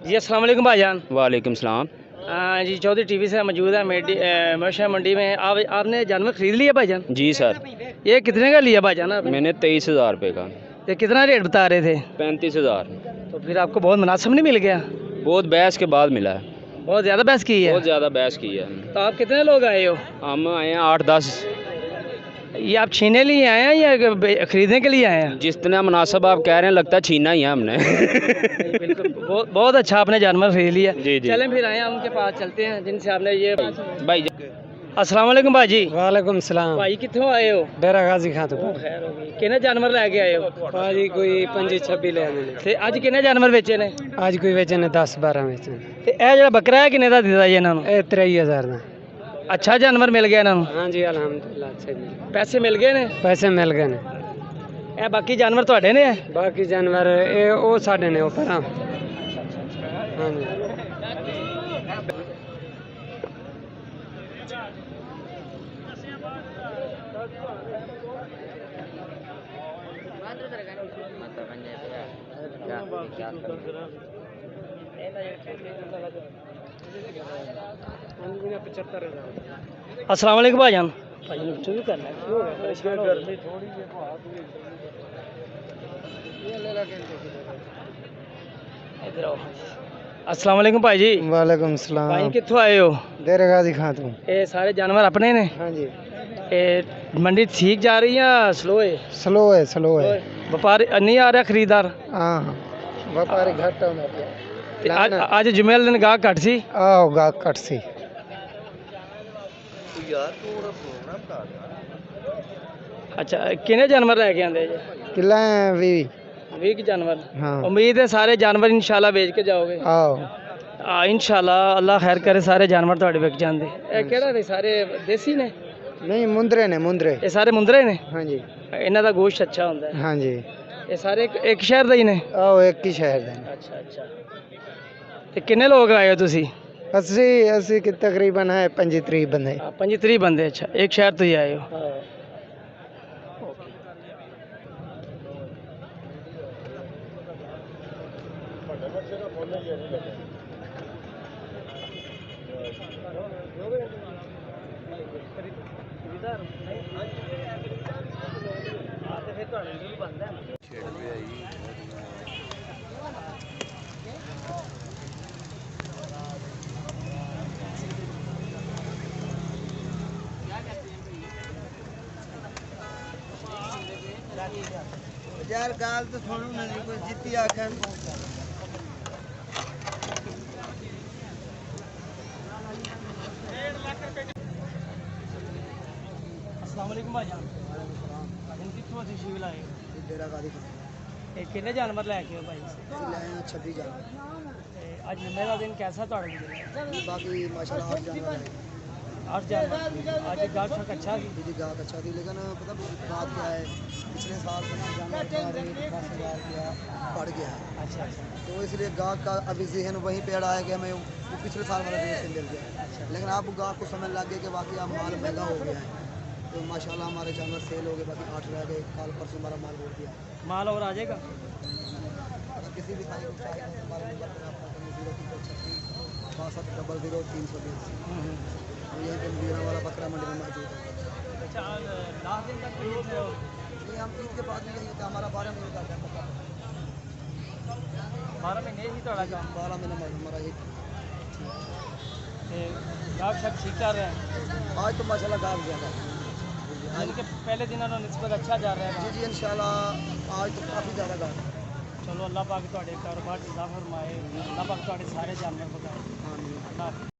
जी अस्सलाम वालेकुम भाईजान। वालेकुम सलाम। जी चौधरी टीवी से मौजूद है मवेशिया मंडी में। आपने जानवर खरीद लिया भाईजान? जी सर, ये कितने का लिया भाईजान आपने? मैंने 23,000 रुपये का। ये कितना रेट बता रहे थे? 35,000। तो फिर आपको बहुत मुनासिब नहीं मिल गया? बहुत बहस के बाद मिला है। बहुत ज़्यादा बहस की है? बहुत ज़्यादा बहस की है। तो आप कितने लोग आए हो? हम आए हैं 8-10। ये आप छीने लिए आए हैं या खरीदने के लिए आए हैं? जितना मुनासिब आप कह रहे हैं, लगता है छीना ही है हमने। बिल्कुल, बहुत अच्छा आपने जानवर खरीद लिया। जी जी। चलें फिर आए हम उनके पास चलते हैं जिनसे आपने ये। भाई अस्सलाम वालेकुम भाजी। वालेकुम सलाम। भाई कितों आए हो? डेरा गाजी खां तो खैर हो गई। किन्ने जानवर लैके आए हो? भाजी कोई 25-26 ले आने ते अज किन्ने जानवर बेचे ने? आज कोई बेचे ने 10-12 बेचे ते ए जेड़ा बकरा है किन्ने दा दिता जी इन्हां नूं? ए 23,000 दा। अच्छा जानवर मिल गया इन्हां नूं? हाँ जी अल्हम्दुलिल्लाह अच्छे ने पैसे मिल गए ने? पैसे मिल गए ने। ए बाकी जानवर ਤੁਹਾਡੇ ਨੇ? बाकी जानवर ए ओ साडे ने ऊपर। हाँ जी। अस्सलाम वालेकुम भाईजान। अस्सलाम वालेकुम भाई जी। वालेकुम सलाम। भाई कित्थों आए हो? डेरा गाजी खां तो। ये सारे जानवर अपने ने? हाँ जी। ये मंडी ठीक जा रही है या स्लो है? स्लो है स्लो है। व्यापारी नहीं आ रहा खरीदार? हाँ व्यापारी घट आज जुमे वाले दिन गाह घट सी? आओ गा कट सी। अच्छा किन्ने जानवर लैके आंदे जी? किला है 20 जानवर। हाँ। उम्मीद है सारे जानवर इंशाल्लाह बेच के जाओगे? आओ इंशाल्लाह अल्लाह खैर करे सारे जानवर ਤੁਹਾਡੇ ਵਿਕ ਜਾਂਦੇ। ਇਹ ਕਿਹੜਾ ਨੇ ਸਾਰੇ ਦੇਸੀ ਨੇ? नहीं मुंदरे ने मुंदरे। ਇਹ ਸਾਰੇ ਮੁੰਦਰੇ ਨੇ? हाँ जी। ਇਹਨਾਂ ਦਾ ਗੋਸ਼ਤ ਅੱਛਾ ਹੁੰਦਾ ਹੈ। हाँ जी। ਇਹ ਸਾਰੇ ਇੱਕ ਸ਼ਹਿਰ ਦੇ ਹੀ ਨੇ? आओ एक ही शहर दे। ਅੱਛਾ ਅੱਛਾ। ਤੇ ਕਿੰਨੇ ਲੋਕ ਆਏ ਹੋ ਤੁਸੀਂ? अस्सी के तकरीबन है 35 बंदे। 35 ਬੰਦੇ। ਅੱਛਾ ਇੱਕ ਸ਼ਹਿਰ ਤੋਂ ਹੀ ਆਏ ਹੋ? यार गाल तो सुनो ना कोई जितती आखन। अस्सलाम वालेकुम भाईजान। हम कित्थों ਅਸੀਂ ਸ਼ਿਵ ਲਾਏ? डेरा गाजी खां। ਇਹ ਕਿੰਨੇ ਜਾਨਵਰ ਲੈ ਕੇ ਆਏ ਭਾਈ? ले आए 26 जानवर। ਤੇ ਅੱਜ ਜੁਮੇ ਦਾ ਦਿਨ कैसा ਤੁਹਾਡੇ लिए? बाकी माशाल्लाह 8 जानवर है। 8 जानवर। आज गाहक शाक अच्छा थी? जी गाहक अच्छा थी लेकिन पता बात क्या है पिछले साल से जानवर का रेट 10,000 रुपया बढ़ गया है। अच्छा अच्छा। तो इसलिए गाहक का अभी जहन वहीं पे अड़ा है कि हमें वो पिछले साल वाला रेट से मिल गया है। लेकिन अब गाहक को समझ लग गया कि वाकई अब माल महंगा हो गया है। तो माशाल्लाह हमारे जानवर सेल हो गए। बाकी 8 रह गए। कल परसों हमारा माल बोल दिया। माल और आ जाएगा? अगर किसी भी भाई को चाहिए तो हमारा नंबर पर आपका 0336 यहीं पे मुदीरा वाला बकरा मंडी में मौजूद है। अच्छा लास्ट दिन तक खरीद रहे हो? ये हम ईद के बाद भी यही होता है। हमारा 12 महीने का काम होता है। 12 महीने ही थोड़ा काम। 12 महीने में हमारा ये गाहक शाक ठीक चल रहे हैं? आज तो माशाल्लाह गाहक ज़्यादा है। इनके पहले दिनों में निस्बत अच्छा जा रहा है? जी जी इंशाल्लाह आज तो काफ़ी ज़्यादा गाहक है। चलो अल्लाह पाक ਤੁਹਾਡੇ ਕਾਰੋਬਾਰ 'ਚ ਇਜ਼ਾਫਾ ਫਰਮਾਏ। अल्लाह पाक ਤੁਹਾਡੇ ਸਾਰੇ जानवर बचाए। हाँ अल्लाह